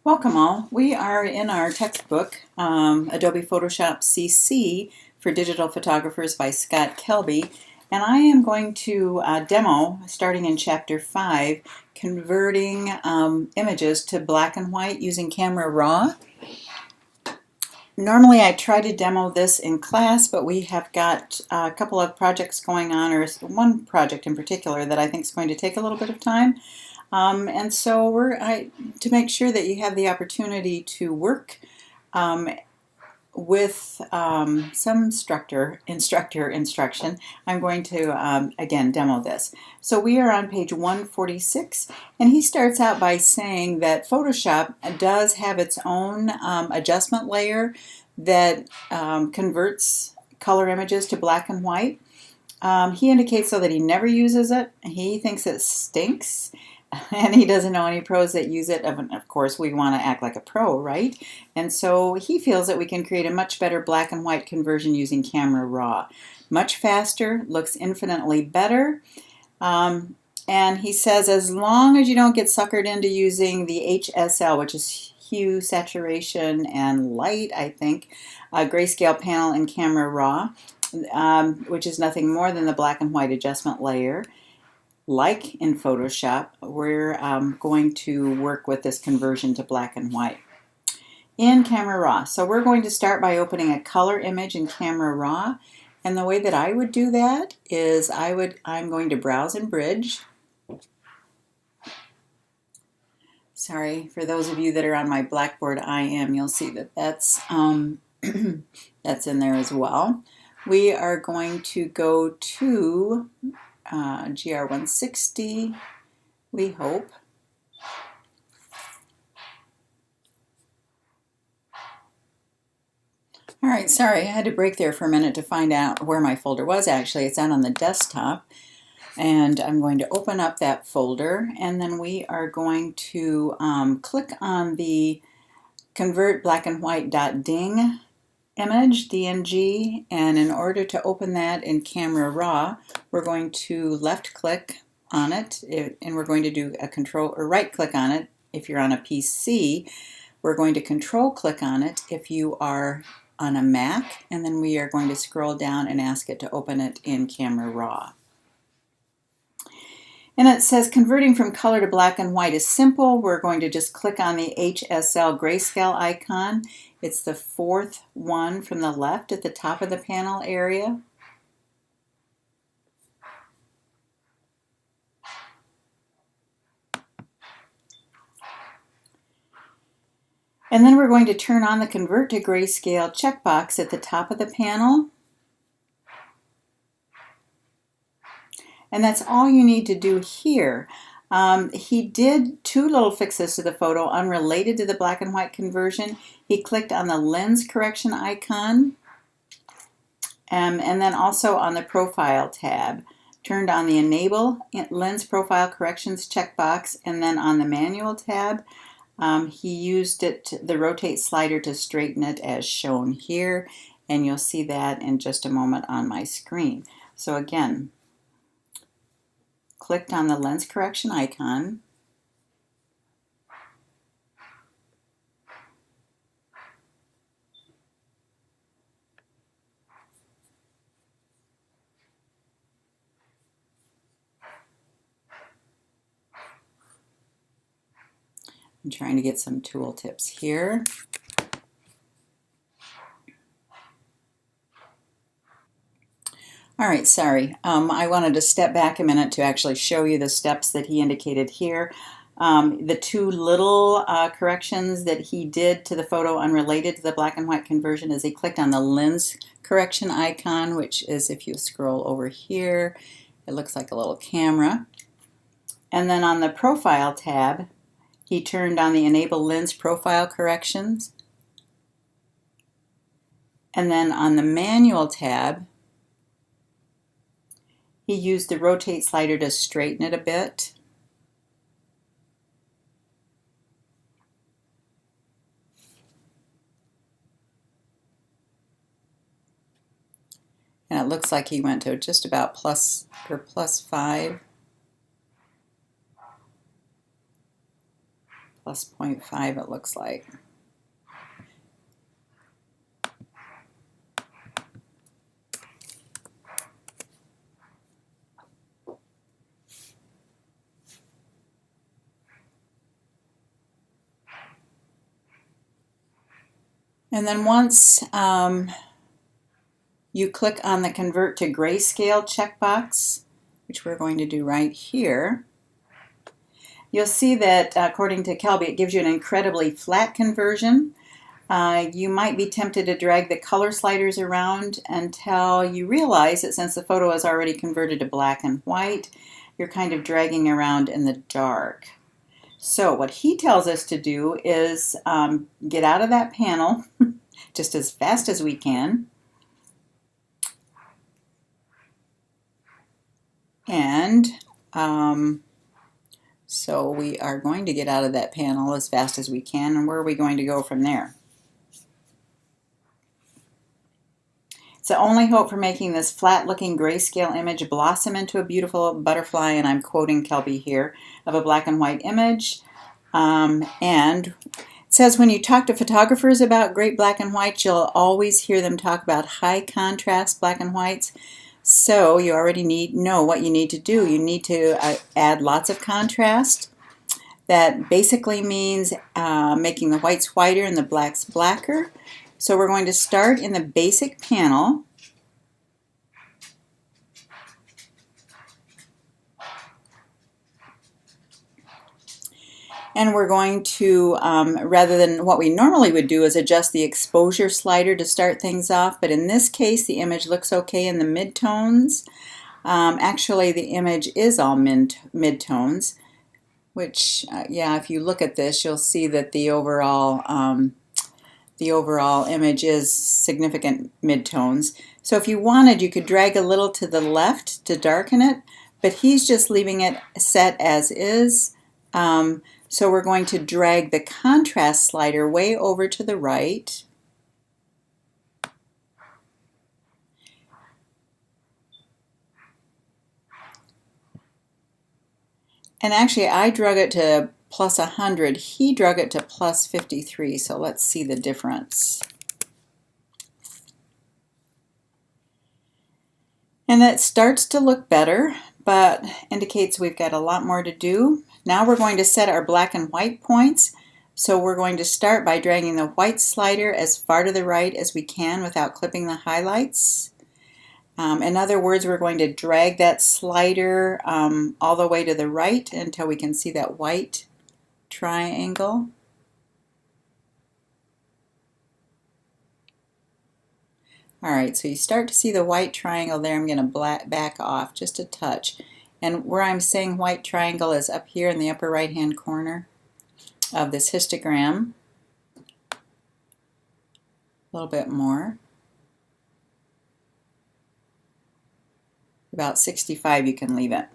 Welcome all. We are in our textbook, Adobe Photoshop CC for Digital Photographers by Scott Kelby, and I am going to demo, starting in Chapter 5, converting images to black and white using Camera Raw. Normally I try to demo this in class, but we have got a couple of projects going on, or one project in particular that I think is going to take a little bit of time. And so to make sure that you have the opportunity to work with some instruction, I'm going to again demo this. So we are on page 146, and he starts out by saying that Photoshop does have its own adjustment layer that converts color images to black and white. He indicates so that he never uses it. He thinks it stinks. And he doesn't know any pros that use it. Of course, we want to act like a pro, right? And so he feels that we can create a much better black and white conversion using Camera Raw. Much faster, looks infinitely better. And he says as long as you don't get suckered into using the HSL, which is hue, saturation, and light, I think, grayscale panel in Camera Raw, which is nothing more than the black and white adjustment layer. Like in Photoshop, we're going to work with this conversion to black and white in Camera Raw. So we're going to start by opening a color image in Camera Raw, and the way that I would do that is I'm going to browse in Bridge. Sorry, for those of you that are on my Blackboard IM, you'll see that that's that's in there as well. We are going to go to GR160, we hope. All right, sorry, I had to break there for a minute to find out where my folder was. Actually, it's out on the desktop, and I'm going to open up that folder, and then we are going to click on the convert black and white .ding image, DNG, and in order to open that in Camera Raw, we're going to left click on it, and we're going to do a control or right click on it if you're on a PC. We're going to control click on it if you are on a Mac, and then we are going to scroll down and ask it to open it in Camera Raw. And it says converting from color to black and white is simple. We're going to just click on the HSL grayscale icon. It's the fourth one from the left at the top of the panel area. And then we're going to turn on the Convert to Grayscale checkbox at the top of the panel. And that's all you need to do here. He did two little fixes to the photo unrelated to the black and white conversion. He clicked on the lens correction icon and then also on the profile tab. Turned on the enable lens profile corrections checkbox, and then on the manual tab he used the rotate slider to straighten it as shown here, and you'll see that in just a moment on my screen. So again, clicked on the lens correction icon, I'm trying to get some tool tips here. All right, sorry. I wanted to step back a minute to actually show you the steps that he indicated here. The two little corrections that he did to the photo unrelated to the black and white conversion is he clicked on the lens correction icon, which is, if you scroll over here, it looks like a little camera. And then on the profile tab, he turned on the enable lens profile corrections. And then on the manual tab, he used the rotate slider to straighten it a bit. And it looks like he went to just about +5. plus 0.5 it looks like. And then once you click on the Convert to Grayscale checkbox, which we're going to do right here, you'll see that according to Kelby, it gives you an incredibly flat conversion. You might be tempted to drag the color sliders around until you realize that since the photo is already converted to black and white, you're kind of dragging around in the dark. So what he tells us to do is get out of that panel just as fast as we can. And so we are going to get out of that panel as fast as we can. And where are we going to go from there? It's the only hope for making this flat-looking grayscale image blossom into a beautiful butterfly, and I'm quoting Kelby here, of a black and white image. And it says when you talk to photographers about great black and white, you'll always hear them talk about high contrast black and whites. So you already know what you need to do. You need to add lots of contrast. That basically means making the whites whiter and the blacks blacker. So we're going to start in the basic panel. And we're going to, rather than what we normally would do is adjust the exposure slider to start things off, but in this case the image looks okay in the midtones. Actually the image is all midtones, which, yeah, if you look at this you'll see that the overall image is significant midtones. So if you wanted, you could drag a little to the left to darken it, but he's just leaving it set as is. So we're going to drag the contrast slider way over to the right. And actually I drug it to plus 100. He drug it to plus 53. So let's see the difference. And that starts to look better, but indicates we've got a lot more to do. Now we're going to set our black and white points. So we're going to start by dragging the white slider as far to the right as we can without clipping the highlights. In other words, we're going to drag that slider all the way to the right until we can see that white triangle. Alright, so you start to see the white triangle there. I'm going to back off just a touch. And where I'm saying white triangle is up here in the upper right hand corner of this histogram. A little bit more. About 65 you can leave it.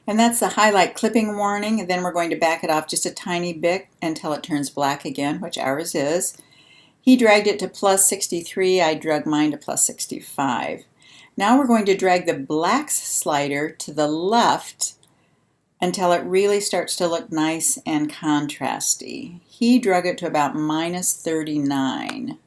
And that's the highlight clipping warning, and then we're going to back it off just a tiny bit until it turns black again, which ours is. He dragged it to plus 63, I dragged mine to plus 65. Now we're going to drag the blacks slider to the left until it really starts to look nice and contrasty. He drug it to about minus 39.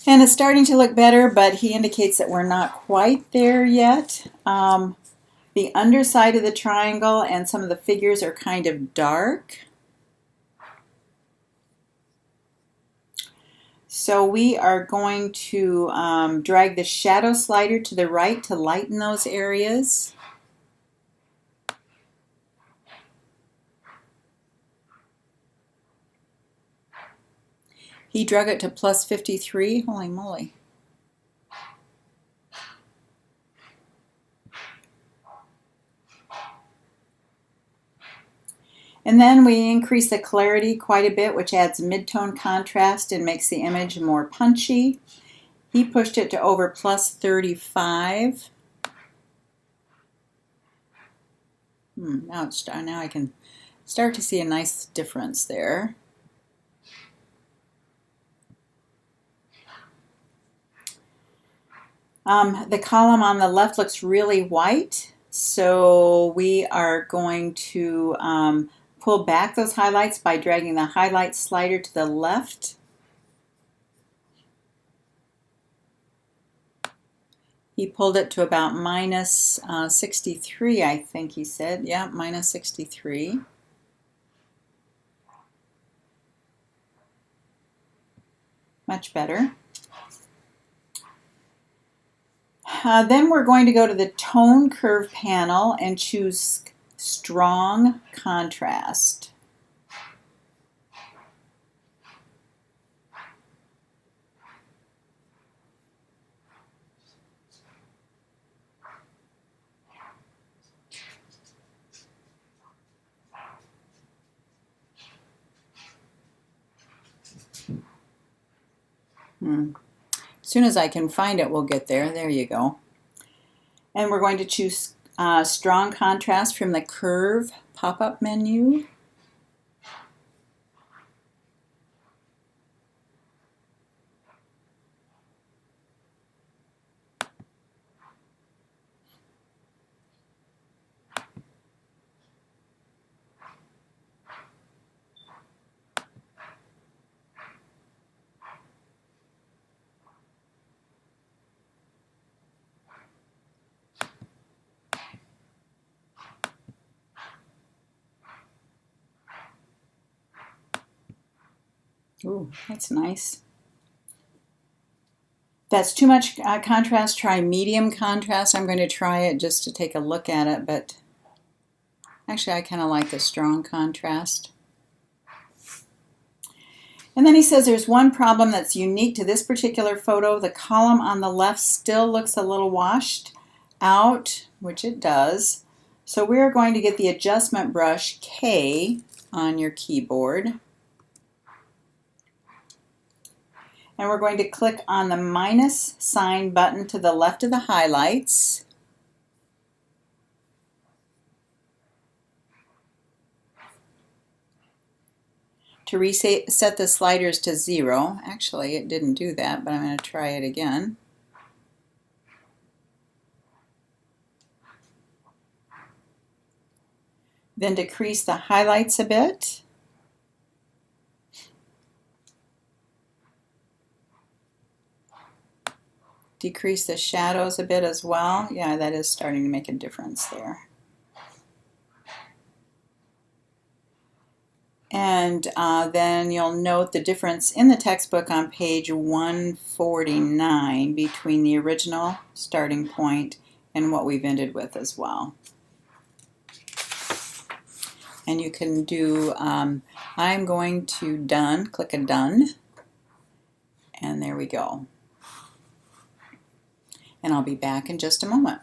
And it's starting to look better, but he indicates that we're not quite there yet. The underside of the triangle and some of the figures are kind of dark. So we are going to drag the shadow slider to the right to lighten those areas. He drug it to plus 53. Holy moly. And then we increase the clarity quite a bit, which adds mid-tone contrast and makes the image more punchy. He pushed it to over plus 35. Now I can start to see a nice difference there. The column on the left looks really white, so we are going to pull back those highlights by dragging the highlight slider to the left. He pulled it to about minus 63, I think he said. Yeah, minus 63. Much better. Then we're going to go to the tone curve panel and choose strong contrast. As soon as I can find it, we'll get there. There you go. And we're going to choose strong contrast from the curve pop-up menu. Ooh, that's nice. That's too much contrast. Try medium contrast. I'm going to try it just to take a look at it, but actually I kind of like the strong contrast. And then he says there's one problem that's unique to this particular photo. The column on the left still looks a little washed out, which it does. So we're going to get the adjustment brush K on your keyboard. And we're going to click on the minus sign button to the left of the highlights. To reset the sliders to 0. Actually, it didn't do that, but I'm going to try it again. Then decrease the highlights a bit. Decrease the shadows a bit as well. Yeah, that is starting to make a difference there. And then you'll note the difference in the textbook on page 149 between the original starting point and what we've ended with as well. And you can do, I'm going to done, click a done, and there we go. And I'll be back in just a moment.